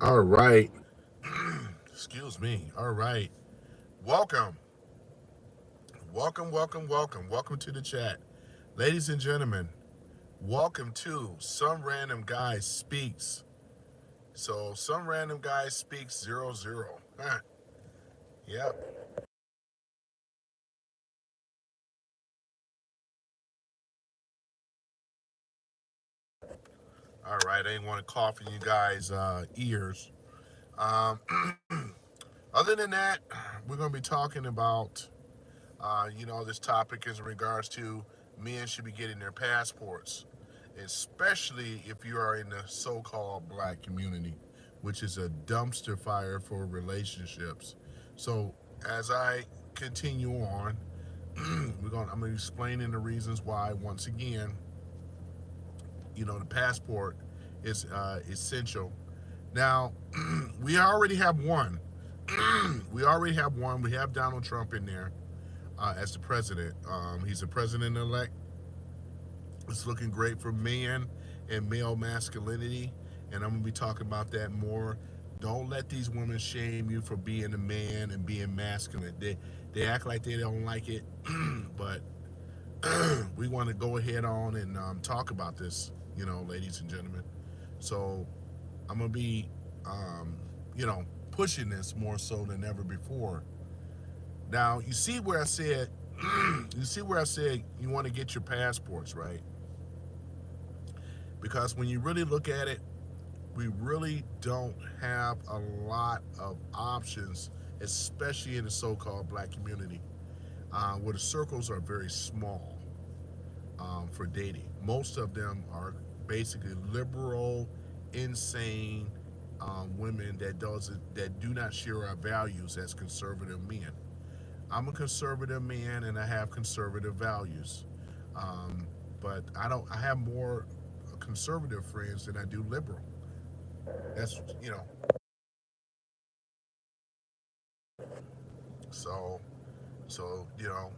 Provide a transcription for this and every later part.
All right. Excuse me. All right. Welcome. Welcome to the chat. Ladies and gentlemen, welcome to Some Random Guy Speaks. So, Some Random Guy Speaks 00. Yep. All right. I ain't want to cough in you guys' ears. Um, other than that, we're going to be talking about, this topic is in regards to men should be getting their passports, especially if you are in the so-called black community, which is a dumpster fire for relationships. So as I continue on, I'm going to explain the reasons why. Once again, the passport is essential. Now, we already have one. We already have one. We have Donald Trump in there as the president. He's the president elect. It's looking great for men and male masculinity, and I'm gonna be talking about that more. Don't let these women shame you for being a man and being masculine. They act like they don't like it, but we want to go ahead on and talk about this, ladies and gentlemen. So I'm gonna be, um, pushing this more so than ever before. Now you see where I said, you see where I said you want to get your passports, right? Because when you really look at it, we really don't have a lot of options, especially in the so-called black community, where the circles are very small for dating. Most of them are basically liberal, insane women that do not share our values as conservative men. I'm a conservative man and I have conservative values. Um, but I have more conservative friends than I do liberal. That's, so, so, you know,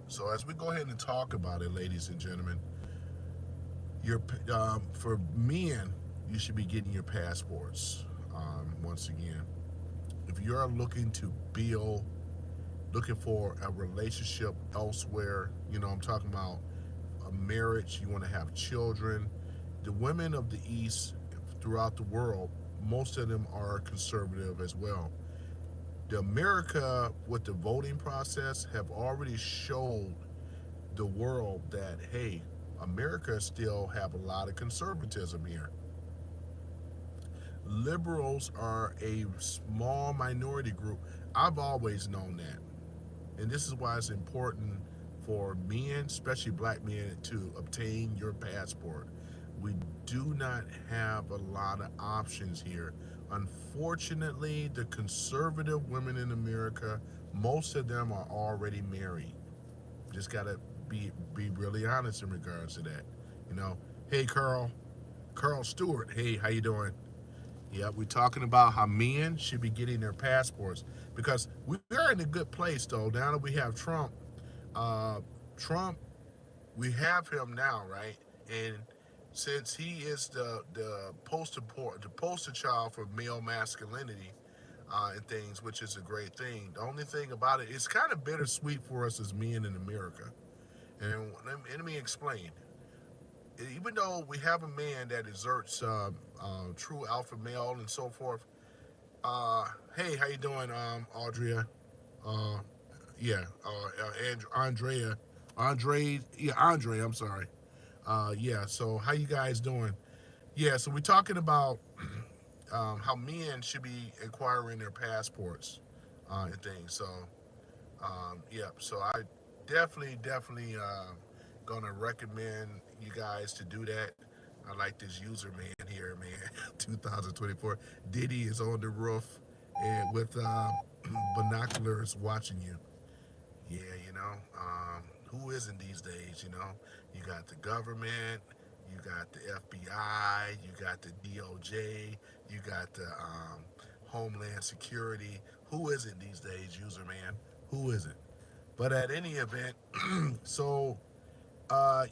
so as we go ahead and talk about it, ladies and gentlemen, for men, you should be getting your passports. Once again, if you're looking to build, looking for a relationship elsewhere, I'm talking about a marriage, you want to have children. The women of the East throughout the world, most of them are conservative as well. The America with the voting process have already showed the world that, hey, America still have a lot of conservatism here. Liberals are a small minority group. I've always known that. And this is why it's important for men, especially black men, to obtain your passport. We do not have a lot of options here. Unfortunately, the conservative women in America, most of them are already married. Just gotta be really honest in regards to that. You know, hey Carl Stewart, hey, how you doing? Yeah, we're talking about how men should be getting their passports because we're in a good place though. Now that we have Trump, uh, Trump, we have him now, right? And since he is the poster child for male masculinity and things, which is a great thing. The only thing about it, it's kind of bittersweet for us as men in America. And let me explain. Even though we have a man that exerts true alpha male and so forth, Uh, hey, how you doing, Audria? Uh, yeah, Andrea, Andre. I'm sorry. Yeah. So how you guys doing? Yeah. So we're talking about how men should be acquiring their passports and things. So yeah. So I definitely gonna recommend you guys to do that. I like this user man here, man. 2024. Diddy is on the roof and with binoculars watching you. Yeah, who isn't these days? You got the government, you got the FBI, you got the DOJ, you got the Homeland Security. Who isn't these days, user man? Who isn't? But at any event, so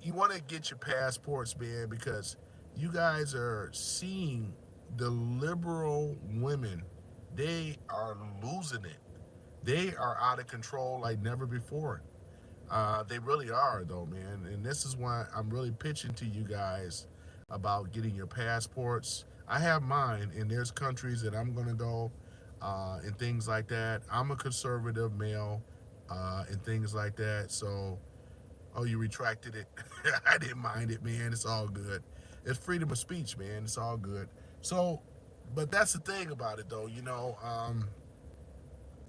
you want to get your passports, man, because you guys are seeing. the liberal women, they are losing it. They are out of control like never before. They really are, though, man. And this is why I'm really pitching to you guys about getting your passports. I have mine, and there's countries that I'm going to go and things like that. I'm a conservative male and things like that. So, oh, you retracted it. I didn't mind it, man. It's all good. It's freedom of speech, man. It's all good. So, but that's the thing about it, though.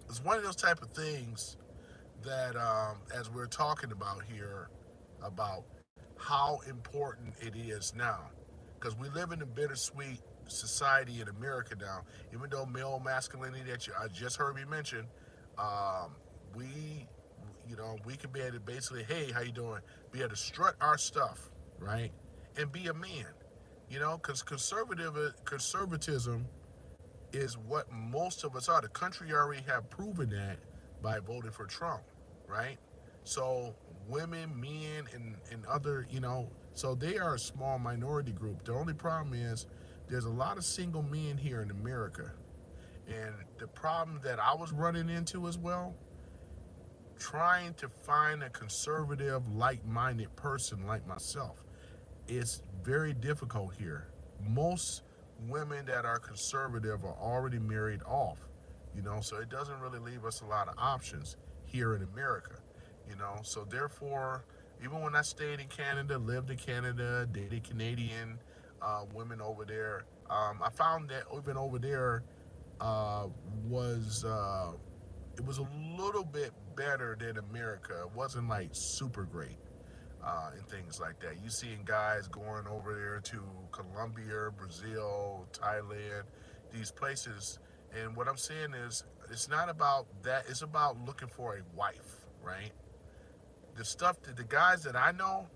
It's one of those type of things that as we're talking about here about how important it is now because we live in a bittersweet society in America now, even though male masculinity that I just heard me mention, um, we we can be able to basically, hey, how you doing, be able to strut our stuff, right, and be a man, because conservatism is what most of us are. The country already have proven that by voting for Trump, right? So women, men, and other, so they are a small minority group. The only problem is there's a lot of single men here in America. And the problem that I was running into as well, trying to find a conservative, like-minded person like myself, it's very difficult here. Most women that are conservative are already married off, so it doesn't really leave us a lot of options here in America, so therefore, even when I stayed in Canada, lived in Canada, dated Canadian women over there, I found that even over there uh, was it was a little bit better than America. It wasn't like super great and things like that. You seeing guys going over there to Colombia, Brazil, Thailand, these places. And what I'm saying is, it's not about that. It's about looking for a wife, right? The stuff that the guys that I know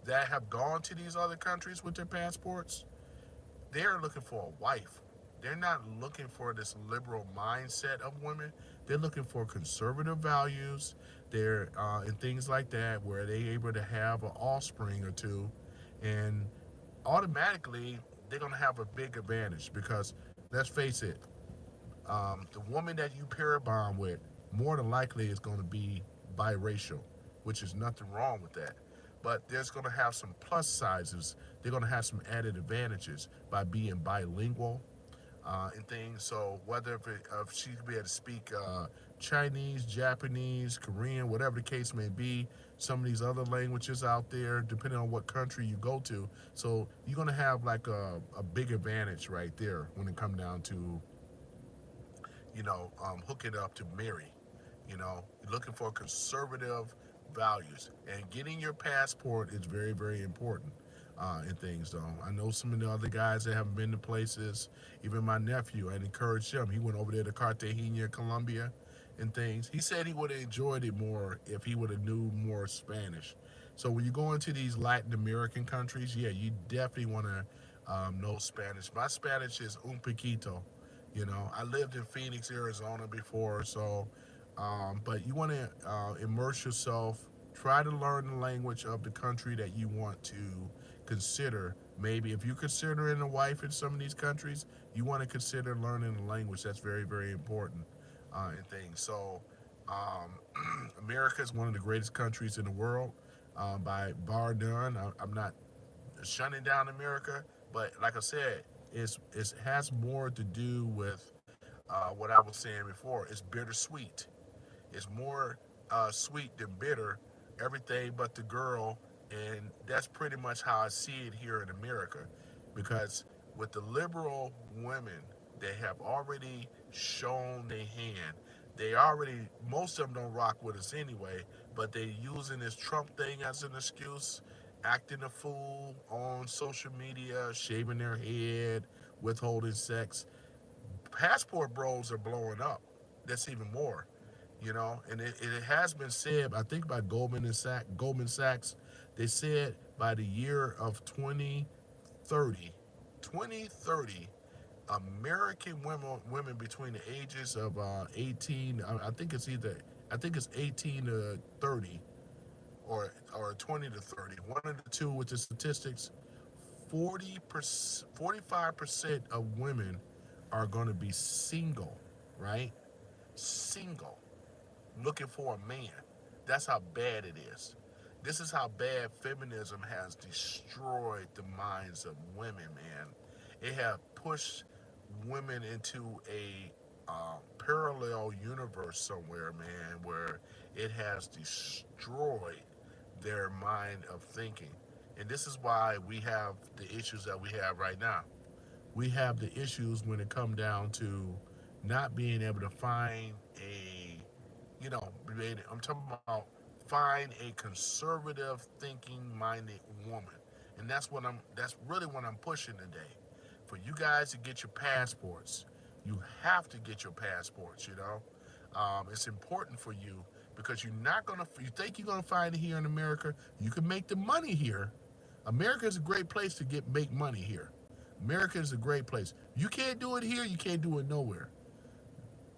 that have gone to these other countries with their passports, they're looking for a wife. They're not looking for this liberal mindset of women. They're looking for conservative values. They're and things like that, where they're able to have an offspring or two, and automatically they're gonna have a big advantage because let's face it, the woman that you pair a bond with more than likely is going to be biracial, which is nothing wrong with that. But there's going to have some plus sizes. They're going to have some added advantages by being bilingual and things. So whether if she could be able to speak Chinese, Japanese, Korean, whatever the case may be, some of these other languages out there, depending on what country you go to. So you're going to have like a big advantage right there when it comes down to hooking up to marry. You're looking for conservative values, and getting your passport is very, very important. And things though. I know some of the other guys that haven't been to places. Even my nephew, I'd encouraged him. He went over there to Cartagena, Colombia, and things. He said he would have enjoyed it more if he would have knew more Spanish. So when you go into these Latin American countries, yeah, you definitely want to know Spanish. My Spanish is un poquito. I lived in Phoenix, Arizona before, so but you want to immerse yourself. Try to learn the language of the country that you want to consider. Maybe if you're considering a wife in some of these countries, you want to consider learning the language. That's very, very important and things. So, America is one of the greatest countries in the world by bar none. I'm not shutting down America, but like I said, it has more to do with what I was saying before. It's bittersweet. It's more sweet than bitter. Everything but the girl, and that's pretty much how I see it here in America, because with the liberal women, they have already shown their hand. They already, most of them don't rock with us anyway, but they using this Trump thing as an excuse, acting a fool on social media, shaving their head, withholding sex. Passport bros are blowing up. That's even more, and it has been said, I think by Goldman Sachs, they said by the year of 2030, American women between the ages of 18, I think it's 18 to 30, or 20 to 30, one of the two with the statistics, 40%, 45% of women are going to be single, right? Single, looking for a man. That's how bad it is. This is how bad feminism has destroyed the minds of women, man. It has pushed women into a parallel universe somewhere, man, where it has destroyed their mind of thinking. And this is why we have the issues that we have right now. We have the issues when it come down to not being able to find a, I'm talking about find a conservative thinking minded woman. And that's really what I'm pushing today. For you guys to get your passports, you have to get your passports, it's important for you because you think you're gonna find it here in America. You can make the money here. America is a great place to make money here. America is a great place. You can't do it here, you can't do it nowhere.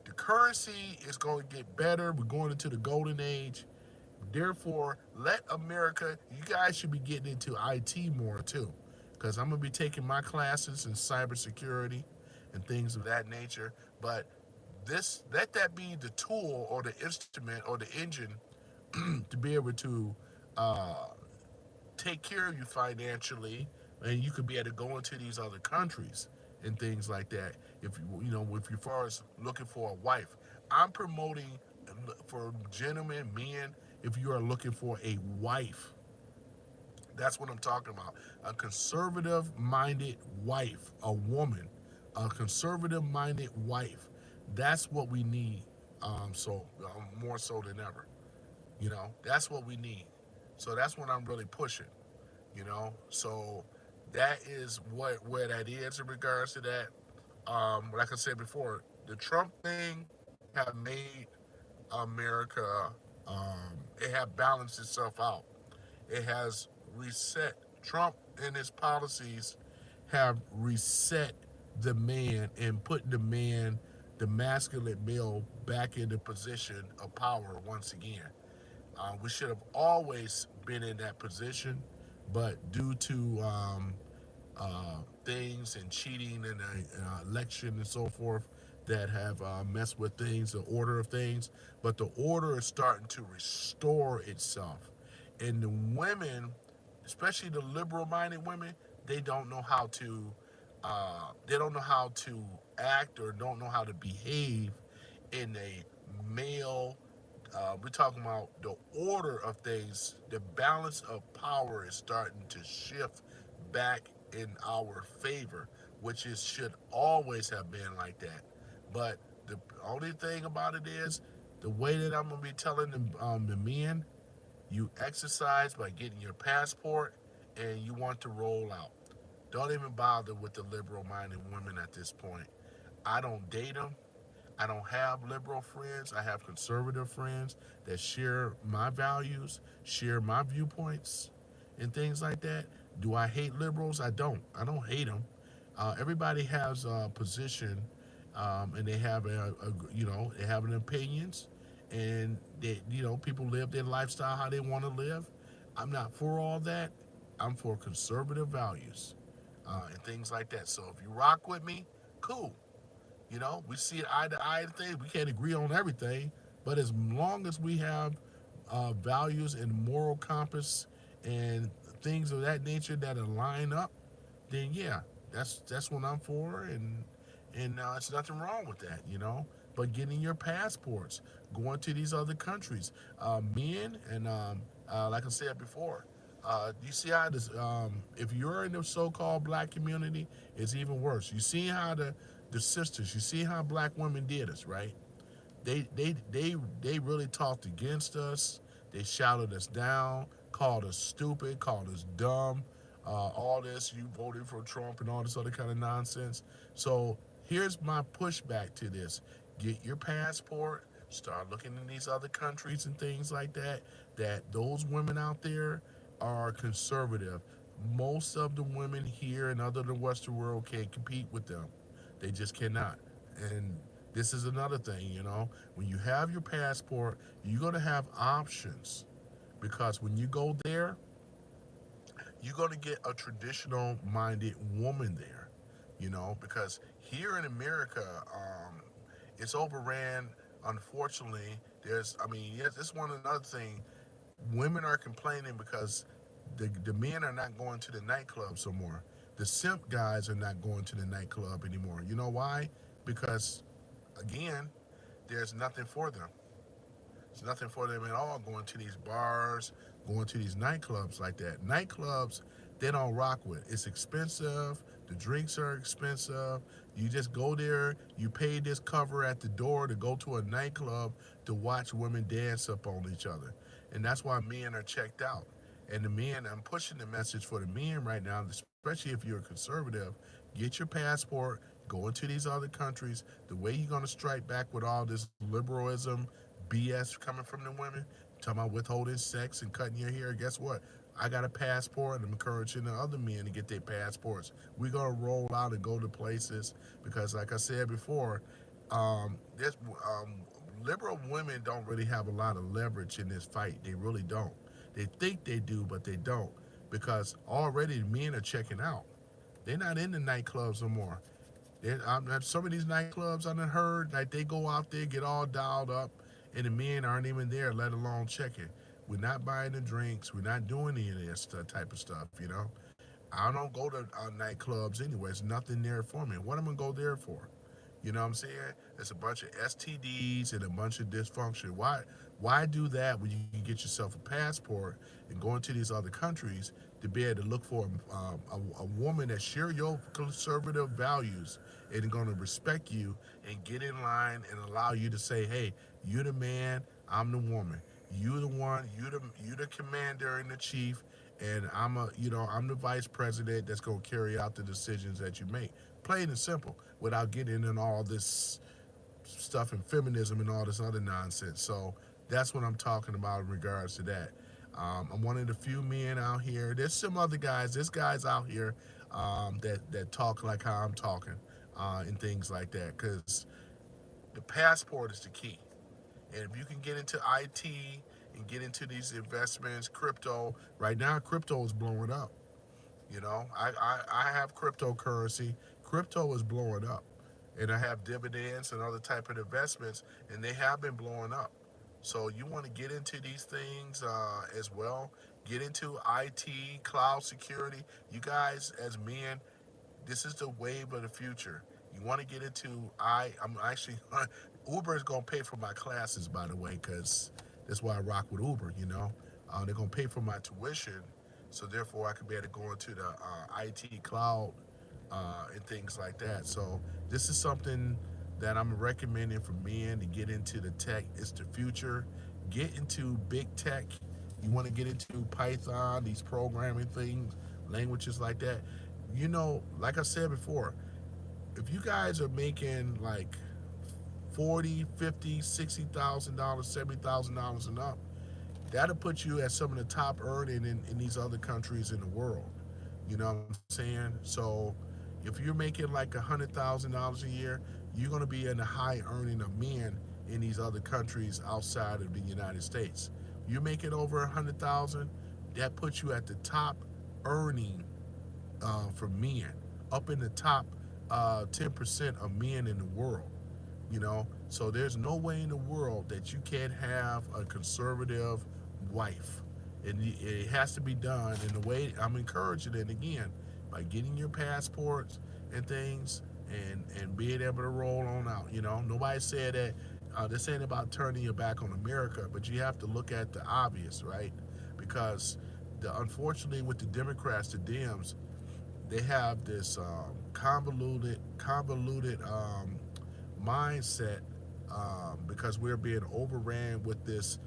The currency is going to get better. We're going into the golden age. Therefore, let America, you guys should be getting into IT more too. Because I'm going to be taking my classes in cybersecurity and things of that nature. But let that be the tool or the instrument or the engine to be able to uh, take care of you financially, and you could be able to go into these other countries and things like that. If you far as looking for a wife, I'm promoting for gentlemen, men. If you are looking for a wife, that's what I'm talking about. A conservative-minded wife, a woman, a conservative-minded wife. That's what we need. More so than ever. That's what we need. So that's what I'm really pushing. So that is where that is in regards to that. Like I said before, the Trump thing have made America. It have balanced itself out. It has reset. Trump and his policies have reset the man and put the masculine male, back in the position of power once again. We should have always been in that position, but due to things and cheating and election and so forth that have messed with things, the order of things. But the order is starting to restore itself. And the women, especially the liberal-minded women, they don't know how to act or don't know how to behave in a male. We're talking about the order of things. The balance of power is starting to shift back in our favor, which is should always have been like that. But the only thing about it is the way that I'm gonna be telling the men, you exercise by getting your passport, and you want to roll out. Don't even bother with the liberal-minded women at this point. I don't date them. I don't have liberal friends. I have conservative friends that share my values, share my viewpoints, and things like that. Do I hate liberals? I don't. I don't hate them. Everybody has a position, and they have they have an opinions, and people live their lifestyle how they want to live. I'm not for all that. I'm for conservative values, and things like that. So if you rock with me, cool. We see eye to eye things. We can't agree on everything, but as long as we have values and moral compass and things of that nature that align up, then yeah, that's what I'm for, and it's nothing wrong with that. But getting your passports, going to these other countries, men, and like I said before, you see how this, if you're in the so-called black community, it's even worse. You see how the sisters, you see how black women did us, right? They really talked against us. They shouted us down, called us stupid, called us dumb, all this, you voted for Trump and all this other kind of nonsense. So here's my pushback to this. Get your passport, start looking in these other countries and things like that, that those women out there are conservative. Most of the women here and other the Western world can't compete with them. They just cannot. And this is another thing, when you have your passport, you're going to have options because when you go there, you're going to get a traditional minded woman there, because here in America, it's overran. Unfortunately, yes, it's one another thing. Women are complaining because the men are not going to the nightclub so more. The simp guys are not going to the nightclub anymore. You know why? Because, again, there's nothing for them. It's nothing for them at all going to these bars, going to these nightclubs like that. Nightclubs, they don't rock with. It's expensive. The drinks are expensive. You just go there, you pay this cover at the door to go to a nightclub to watch women dance up on each other. And that's why men are checked out. And the men, I'm pushing the message for the men right now, especially if you're a conservative, get your passport, go into these other countries. The way you're going to strike back with all this liberalism, BS coming from the women, talking about withholding sex and cutting your hair. Guess what? I got a passport, and I'm encouraging the other men to get their passports. We're gonna roll out and go to places because, like I said before, this liberal women don't really have a lot of leverage in this fight. They really don't. They think they do, but they don't because already men are checking out. They're not in the nightclubs no more. Some of these nightclubs I done heard, like they go out there, get all dialed up, and the men aren't even there, let alone checking. We're not buying the drinks. We're not doing any of this type of stuff. I don't go to nightclubs anyway. There's nothing there for me. What am I going to go there for? You know what I'm saying? It's a bunch of STDs and a bunch of dysfunction. Why do that when you can get yourself a passport and go into these other countries to be able to look for a woman that share your conservative values and going to respect you and get in line and allow you to say, hey, you the man, I'm the woman. You the one, you the commander and the chief, and I'm the vice president that's gonna carry out the decisions that you make. Plain and simple, without getting in all this stuff and feminism and all this other nonsense. So that's what I'm talking about in regards to that. I'm one of the few men out here. There's some other guys. There's guys out here that talk like how I'm talking and things like that. Because the passport is the key. And if you can get into IT and get into these investments, crypto, right now crypto is blowing up. I have cryptocurrency. Crypto is blowing up. And I have dividends and other type of investments, and they have been blowing up. So you want to get into these things as well. Get into IT, cloud security. You guys, as men, this is the wave of the future. You want to get into I'm actually Uber is gonna pay for my classes, by the way, because that's why I rock with Uber. They're gonna pay for my tuition, so therefore I can be able to go into the IT cloud and things like that. So this is something that I'm recommending for men to get into the tech. It's the future. Get into big tech. You want to get into Python, these programming things, languages like that. Like I said before, if you guys are making like 40, 50, $60,000, $70,000 and up, that'll put you at some of the top earning in these other countries in the world. You know what I'm saying? So if you're making like $100,000 a year, you're going to be in the high earning of men in these other countries outside of the United States. You're making over 100,000, that puts you at the top earning for men, up in the top 10% of men in the world. So there's no way in the world that you can't have a conservative wife, and it has to be done in the way I'm encouraging it again by getting your passports and things and being able to roll on out. Nobody said that this ain't about turning your back on America, but you have to look at the obvious, right? Because unfortunately with the Democrats, the Dems, they have this convoluted mindset because we're being overran with this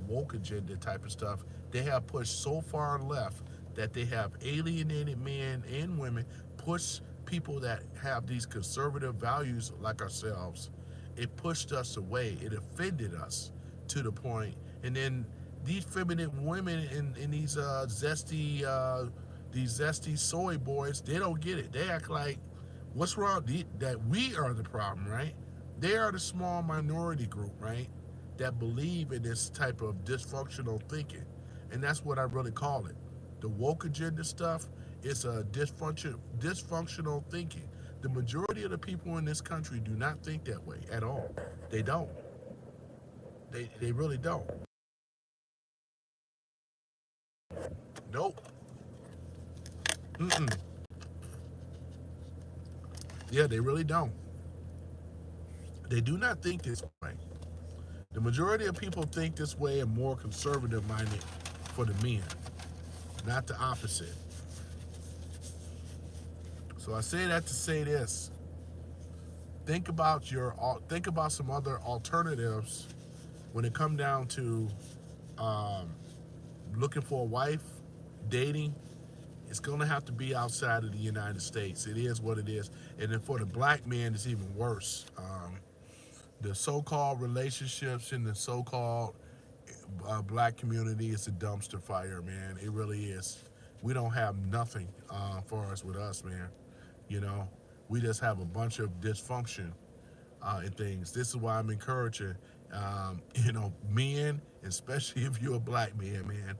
woke agenda type of stuff. They have pushed so far left that they have alienated men and women, pushed people that have these conservative values like ourselves. It pushed us away. It offended us to the point. And then these feminine women in these zesty soy boys, they don't get it. They act like, what's wrong? That we are the problem, right? They are the small minority group, right? That believe in this type of dysfunctional thinking. And that's what I really call it. the woke agenda stuff, it's a dysfunctional thinking. The majority of the people in this country do not think that way at all. They don't. They really don't. Nope. Mm-mm. Yeah, they really don't. They do not think this way. The majority of people think this way and more conservative minded for the men, not the opposite. So I say that to say this: think about some other alternatives when it come down to um, looking for a wife, dating. It's going to have to be outside of the United States. It is what it is. And then for the black man, it's even worse. The so-called relationships in the so-called black community is a dumpster fire, man. It really is. We don't have nothing for us with us, man. You know, we just have a bunch of dysfunction and things. This is why I'm encouraging, men, especially if you're a black man, man,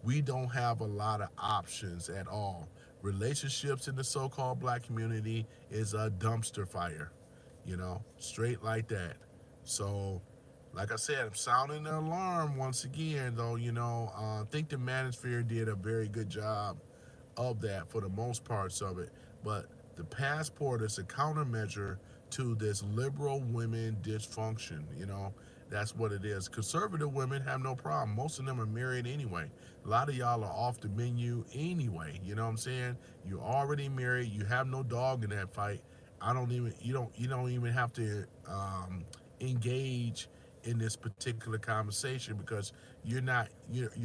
we don't have a lot of options at all. Relationships in the so-called black community is a dumpster fire, straight like that. So, like I said, I'm sounding the alarm once again, though. I think the manosphere did a very good job of that for the most parts of it. But the passport is a countermeasure to this liberal women dysfunction. That's what it is. Conservative women have no problem. Most of them are married anyway. A lot of y'all are off the menu anyway. You know what I'm saying? You're already married. You have no dog in that fight. I don't even you don't even have to engage in this particular conversation because you're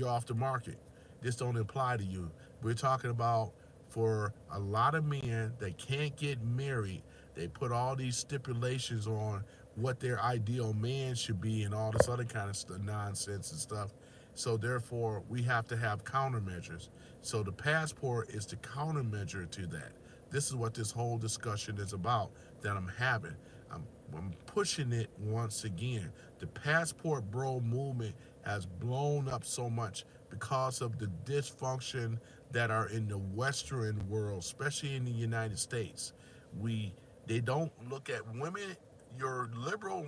off the market. This don't apply to you. We're talking about for a lot of men that can't get married, they put all these stipulations on what their ideal man should be and all this other kind of nonsense and stuff. So therefore, we have to have countermeasures. So the passport is the countermeasure to that. This is what this whole discussion is about that I'm having. I'm, I'm pushing it once again. The passport bro movement has blown up so much because of the dysfunction that are in the Western world, especially in the United States. We They don't look at women. Your liberal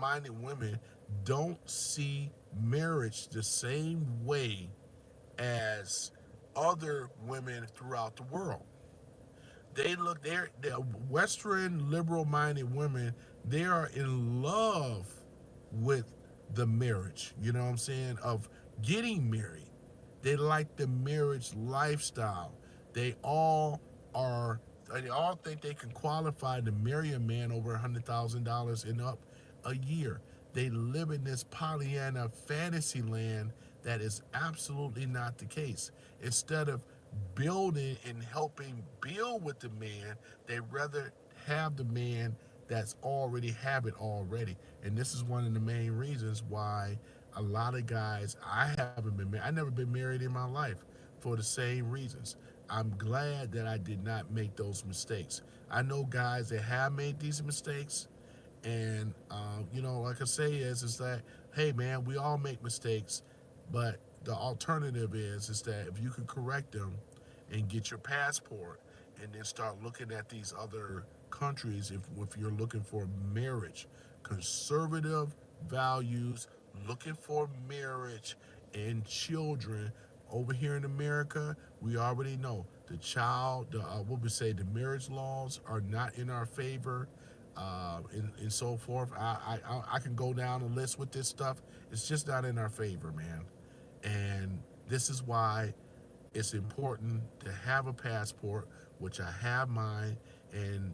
minded women don't see marriage the same way as other women throughout the world. They're Western liberal minded women. They are in love with the marriage. You know what I'm saying? Of getting married. They like the marriage lifestyle. They all are. They all think they can qualify to marry a man over $100,000 and up a year. They live in this Pollyanna fantasy land that is absolutely not the case. Instead of building and helping build with the man, they rather have the man that's already have it already. And this is one of the main reasons why a lot of guys, I never been married in my life for the same reasons. I'm glad that I did not make those mistakes. I know guys that have made these mistakes, and like I say, is that hey man, we all make mistakes, but the alternative is that if you can correct them and get your passport, and then start looking at these other countries, if you're looking for marriage, conservative values, looking for marriage and children. Over here in America, we already know what we say, the marriage laws are not in our favor, and so forth. I can go down a list with this stuff. It's just not in our favor, man. And this is why it's important to have a passport, which I have mine. And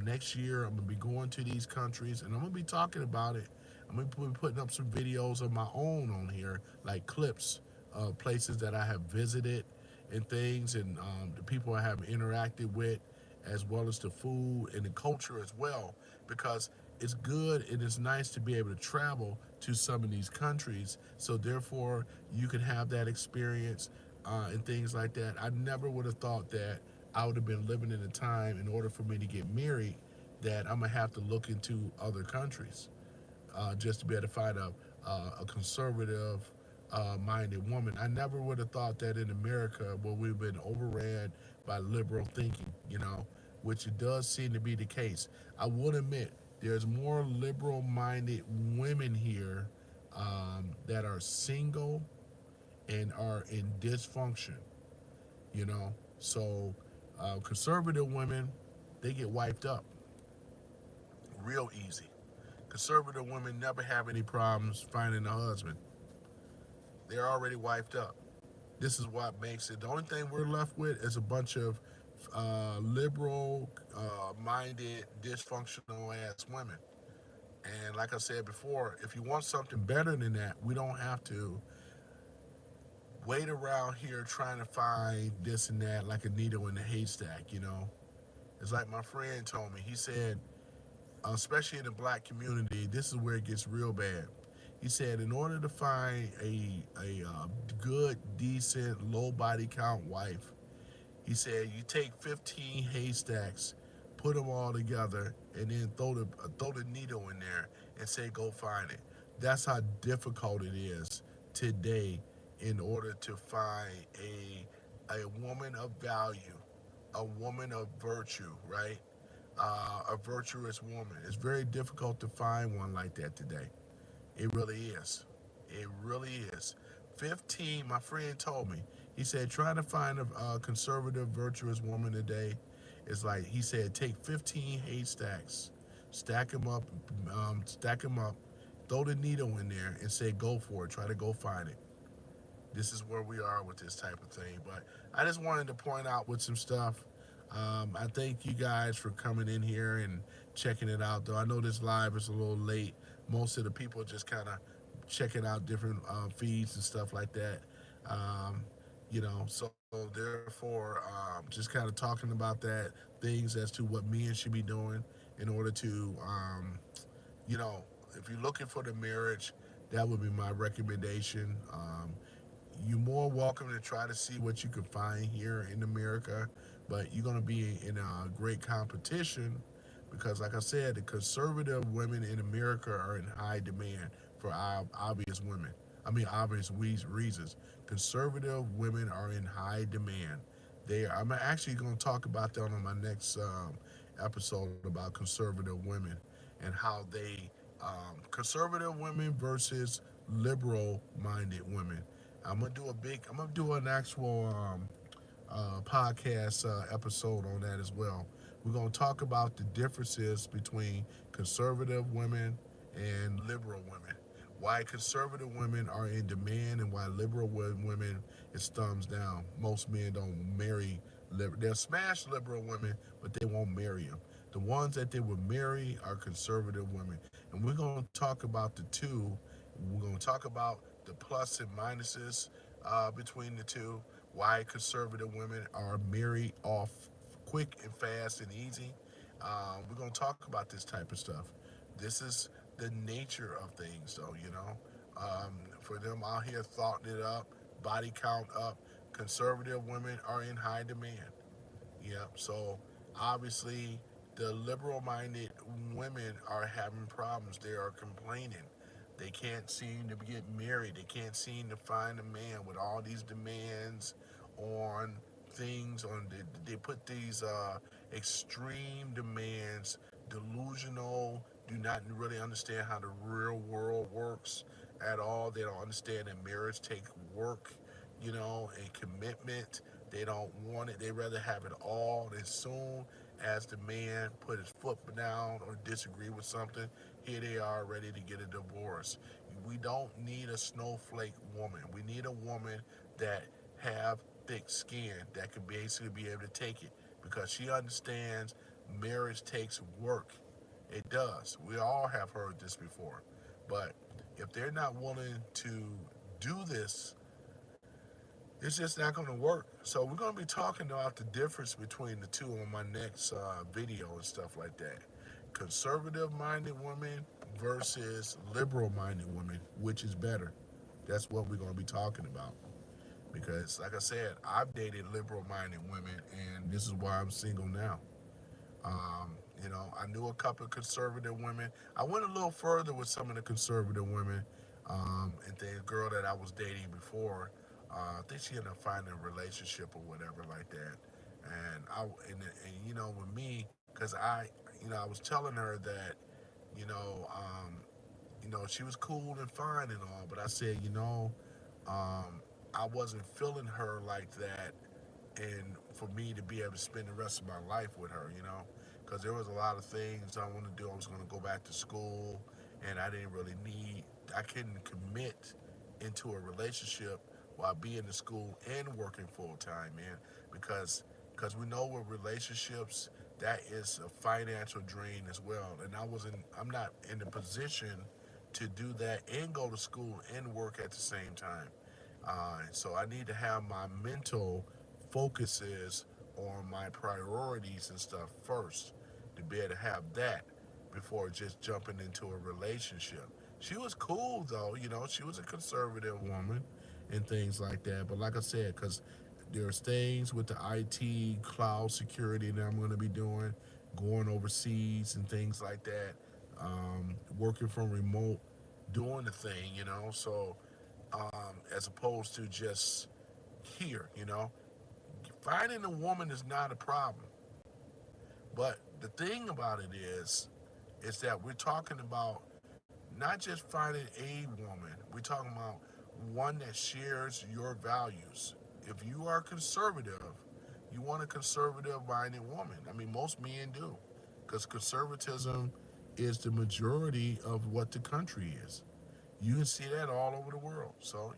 next year, I'm going to be going to these countries and I'm going to be talking about it. I'm going to be putting up some videos of my own on here, like clips of places that I have visited and things, and the people I have interacted with, as well as the food and the culture as well, because it's good and it's nice to be able to travel to some of these countries. So therefore, you can have that experience and things like that. I never would have thought that I would have been living in a time in order for me to get married that I'm gonna have to look into other countries just to be able to find a conservative minded woman. I never would have thought that in America, where we've been overran by liberal thinking, which it does seem to be the case. I would admit there's more liberal minded women here that are single and are in dysfunction, you know. So conservative women, they get wiped up real easy. Conservative women never have any problems finding a husband. They're already wiped up. This is what makes it. The only thing we're left with is a bunch of liberal minded, dysfunctional ass women. And like I said before, if you want something better than that, we don't have to wait around here trying to find this and that like a needle in a haystack. It's like my friend told me. He said, especially in the black community, this is where it gets real bad. He said, in order to find a good, decent, low body count wife, he said, you take 15 haystacks, put them all together, and then throw the needle in there and say, go find it. That's how difficult it is today in order to find a woman of value, a woman of virtue, right? A virtuous woman. It's very difficult to find one like that today. It really is. It really is. 15, my friend told me, he said, trying to find a conservative, virtuous woman today is like, he said, take 15 haystacks, stack them up, throw the needle in there and say, go for it. Try to go find it. This is where we are with this type of thing. But I just wanted to point out with some stuff. I thank you guys for coming in here and checking it out. Though I know this live is a little late. Most of the people just kind of checking out different feeds and stuff like that. Um, so therefore, just kind of talking about that, things as to what men should be doing in order to, you know, if you're looking for the marriage, that would be my recommendation. You're more welcome to try to see what you can find here in America, but you're going to be in a great competition because, like I said, the conservative women in America are in high demand for obvious women. I mean, obvious reasons. Conservative women are in high demand. I'm actually going to talk about that on my next episode about conservative women and how conservative women versus liberal-minded women. I'm gonna do an actual podcast episode on that as well. We're gonna talk about the differences between conservative women and liberal women. Why conservative women are in demand and why liberal women is thumbs down. Most men don't marry. They'll smash liberal women, but they won't marry them. The ones that they would marry are conservative women, and we're gonna talk about the two. We're gonna talk about the plus and minuses between the two. Why conservative women are married off quick and fast and easy. We're gonna talk about this type of stuff. This is the nature of things, though. For them out here thoughting it up, body count up. Conservative women are in high demand. Yeah, so obviously the liberal-minded women are having problems. They are complaining. They can't seem to get married. They can't seem to find a man with all these demands on things. They put these extreme demands, delusional. Do not really understand how the real world works at all. They don't understand that marriage takes work, and commitment. They don't want it. They rather have it all. As soon as the man put his foot down or disagree with something, here they are ready to get a divorce. We don't need a snowflake woman. We need a woman that have thick skin that can basically be able to take it because she understands marriage takes work. It does. We all have heard this before. But if they're not willing to do this, it's just not going to work. So we're going to be talking about the difference between the two on my next video and stuff like that. Conservative-minded women versus liberal-minded women, which is better? That's what we're going to be talking about. Because, like I said, I've dated liberal-minded women, and this is why I'm single now. I knew a couple of conservative women. I went a little further with some of the conservative women. And the girl that I was dating before, I think she ended up finding a relationship or whatever like that. And and with me, because I was telling her that, you know, um, she was cool and fine and all, but I said, I wasn't feeling her like that, and for me to be able to spend the rest of my life with her, because there was a lot of things I want to do. I was going to go back to school, and I couldn't commit into a relationship while being in school and working full time, man, because we know with relationships that is a financial drain as well, and I'm not in the position to do that and go to school and work at the same time. So I need to have my mental focuses on my priorities and stuff first to be able to have that before just jumping into a relationship. She was cool though, she was a conservative woman and things like that. But like I said, because there's things with the IT, cloud security that I'm going to be doing, going overseas and things like that, working from remote, doing the thing, So as opposed to just here, finding a woman is not a problem. But the thing about it is that we're talking about not just finding a woman, we're talking about one that shares your values. If you are conservative, you want a conservative minded woman. I mean, most men do, because conservatism is the majority of what the country is. You can see that all over the world. So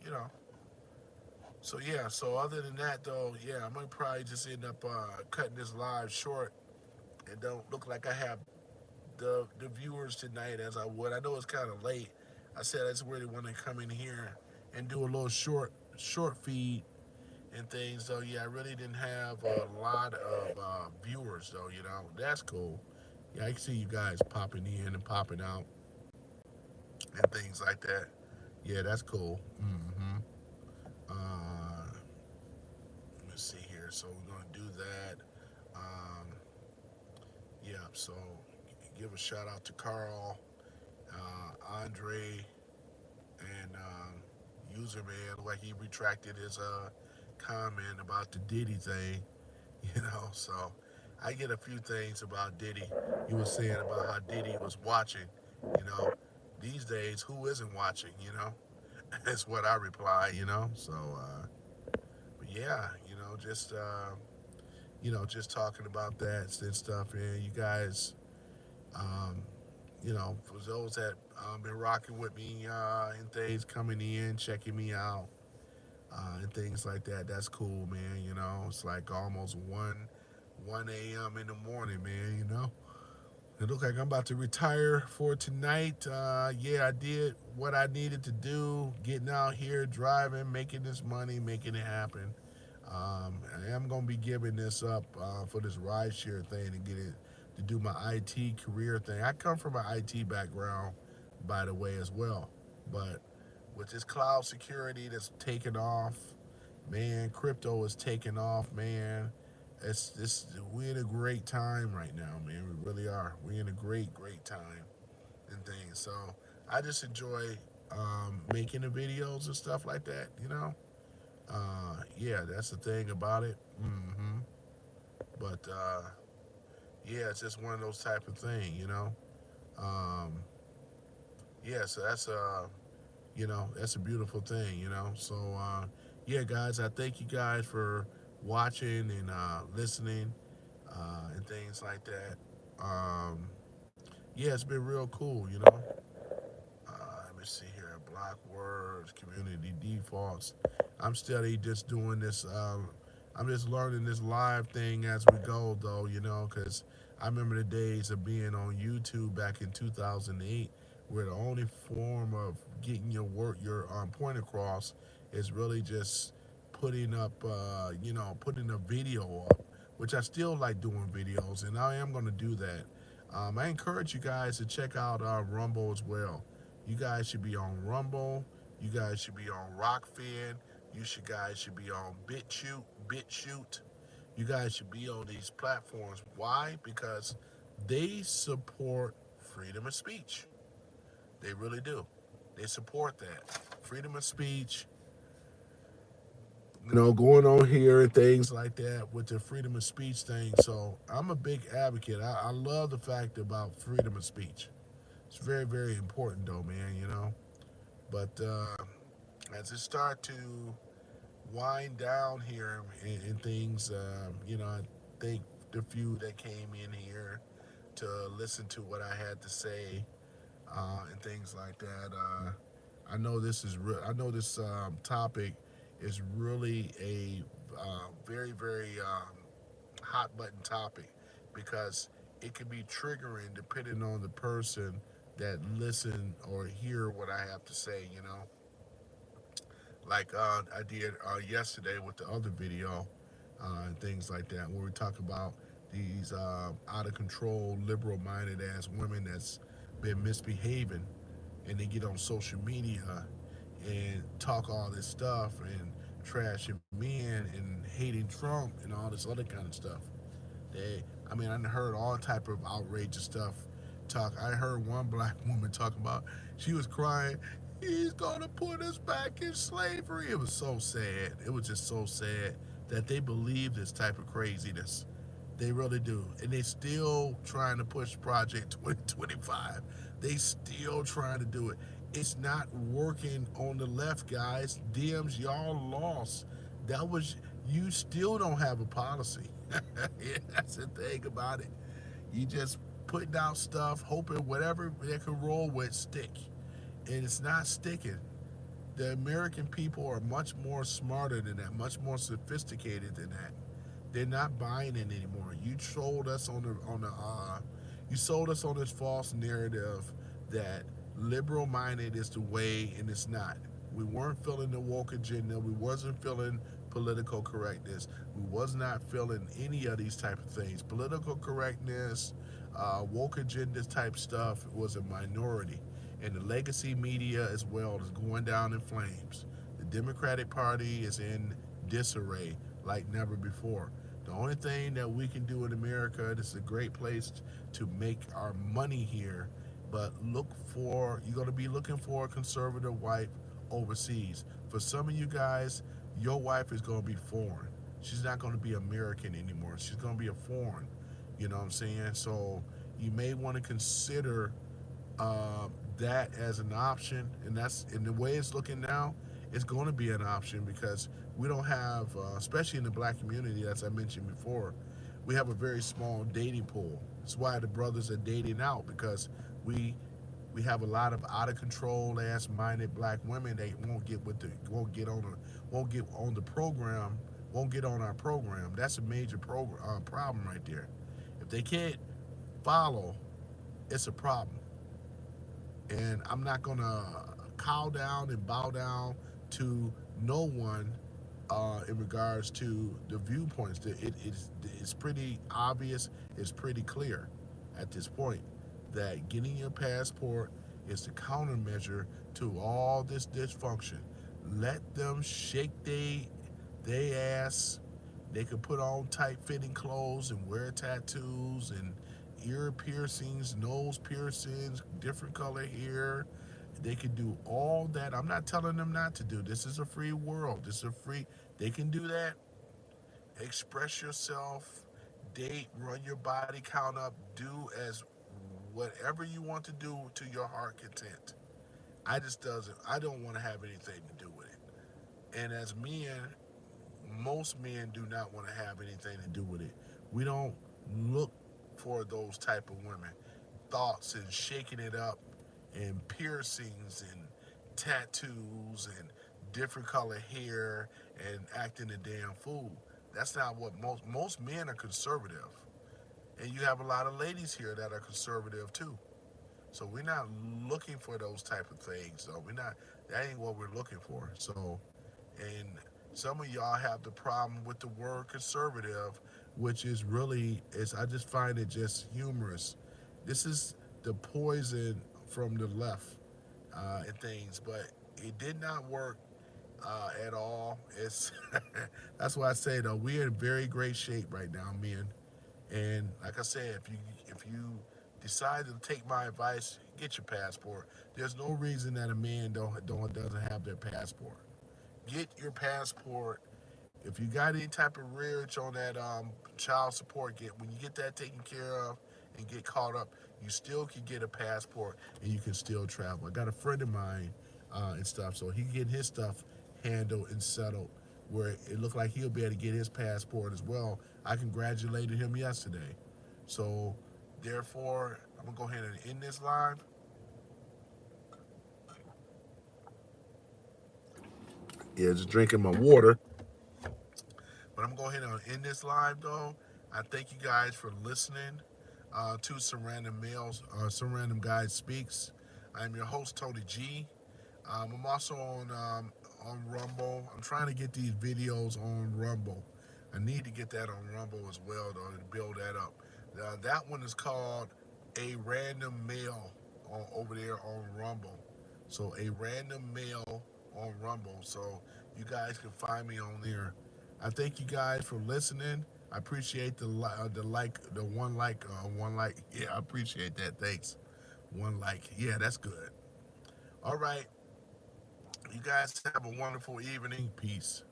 yeah. So other than that, though, yeah, I'm gonna probably just end up cutting this live short. It don't look like I have the viewers tonight as I would. I know it's kind of late. I said I just really want to come in here and do a little short feed and things. So yeah, I really didn't have a lot of viewers though. That's cool. Yeah, I can see you guys popping in and popping out and things like that. Yeah, that's cool. Uh, let's see here. So we're gonna do that. Um, yeah. So give a shout out to Carl, Andre, and user man. Like he retracted his comment about the Diddy thing. So I get a few things about Diddy. He was saying about how Diddy was watching. You know, these days who isn't watching? That's what I reply. So. But yeah, just talking about that and stuff, and you guys, um, for those that been rocking with me and things, coming in, checking me out, and things like that. That's cool, man. It's like almost one a.m. in the morning, man. It looks like I'm about to retire for tonight. Yeah, I did what I needed to do, getting out here, driving, making this money, making it happen. I am gonna be giving this up for this rideshare thing and get it to do my IT career thing. I come from an IT background, by the way, as well. But with this cloud security that's taking off, man, crypto is taking off, man. We're in a great time right now, man. We really are. We're in a great time and things. So I just enjoy making the videos and stuff like that. Yeah, that's the thing about it. But yeah, it's just one of those type of thing. Um, yeah, so that's a beautiful thing. So yeah, guys, I thank you guys for watching and listening and things like that. Um, yeah, it's been real cool. Let me see here. Block words, community defaults. I'm steady just doing this. I'm just learning this live thing as we go, though, because I remember the days of being on YouTube back in 2008, where the only form of getting your point across, is really just putting a video up, which I still like doing videos, and I am going to do that. I encourage you guys to check out Rumble as well. You guys should be on Rumble. You guys should be on Rockfin. Guys should be on BitChute. You guys should be on these platforms. Why? Because they support freedom of speech. They really do. They support that. Freedom of speech, going on here and things like that with the freedom of speech thing. So I'm a big advocate. I love the fact about freedom of speech. It's very, very important though, man. But as it start to wind down here and things, I think the few that came in here to listen to what I had to say and things like that. I know this is I know this topic is really a very, very hot button topic because it can be triggering depending on the person that listen or hear what I have to say. Like I did yesterday with the other video and things like that, where we talk about these out of control, liberal minded ass women that's been misbehaving, and they get on social media and talk all this stuff and trashing men and hating Trump and all this other kind of stuff. I heard all type of outrageous stuff. I heard one black woman talking about she was crying. He's gonna put us back in slavery. It was so sad. It was just so sad that they believe this type of craziness. They really do, and they still trying to push Project 2025. They still trying to do it. It's not working on the left, guys. Dems, y'all lost. That was You still don't have a policy. Yeah, that's the thing about it. You just putting out stuff, hoping whatever they can roll with stick, and it's not sticking. The American people are much more smarter than that, much more sophisticated than that. They're not buying it anymore. You sold us on this false narrative that liberal minded is the way, and it's not. We weren't feeling the woke agenda. We wasn't feeling political correctness. We was not feeling any of these type of things. Political correctness, woke agenda type stuff was a minority, and the legacy media as well is going down in flames. The Democratic Party is in disarray like never before. The only thing that we can do in America, this is a great place to make our money here, but you're going to be looking for a conservative wife overseas. For some of you guys, your wife is going to be foreign. She's not going to be American anymore. She's going to be a foreign. You know what I'm saying? So you may want to consider that as an option, and that's in the way it's looking now. It's going to be an option because we don't have, especially in the black community, as I mentioned before, we have a very small dating pool. That's why the brothers are dating out because we we have a lot of out of control ass minded black women that won't get on the program, won't get on our program. That's a major problem right there. If they can't follow, it's a problem. And I'm not gonna cow down and bow down to no one in regards to the viewpoints. It's pretty obvious. It's pretty clear at this point that getting your passport is the countermeasure to all this dysfunction. Let them shake they ass. They could put on tight fitting clothes and wear tattoos and ear piercings, nose piercings, different color hair. They can do all that. I'm not telling them not to do. This is a free world. This is a free. They can do that. Express yourself, date, run your body count up, do as whatever you want to do to your heart content. I don't want to have anything to do with it. And as men, most men do not want to have anything to do with it. We don't look for those type of women. Thoughts and shaking it up and piercings and tattoos and different color hair and acting a damn fool. That's not what most men are conservative. And you have a lot of ladies here that are conservative too. So we're not looking for those type of things. So we're not that ain't what we're looking for. So and some of y'all have the problem with the word conservative, which is really is I just find it just humorous. This is the poison from the left and things, but it did not work at all. It's that's why I say though we're in very great shape right now, men. And like I said, if you decide to take my advice, get your passport. There's no reason that a man don't doesn't have their passport. Get your passport. If you got any type of rearage on that child support, get when you get that taken care of and get caught up, you still can get a passport and you can still travel. I got a friend of mine and stuff, so he can get his stuff handled and settled where it looked like he'll be able to get his passport as well. I congratulated him yesterday. So therefore, I'm gonna go ahead and end this live. Yeah, just drinking my water. But I'm going to go ahead and end this live, though. I thank you guys for listening to Some Random Males, Some Random Guys Speaks. I'm your host, Tony G. I'm also on Rumble. I'm trying to get these videos on Rumble. I need to get that on Rumble as well, though, to build that up. That one is called A Random Male over there on Rumble. So A Random Male on Rumble. So you guys can find me on there. I thank you guys for listening. I appreciate the one like. Yeah, I appreciate that. Thanks. One like. Yeah, that's good. All right. You guys have a wonderful evening. Peace.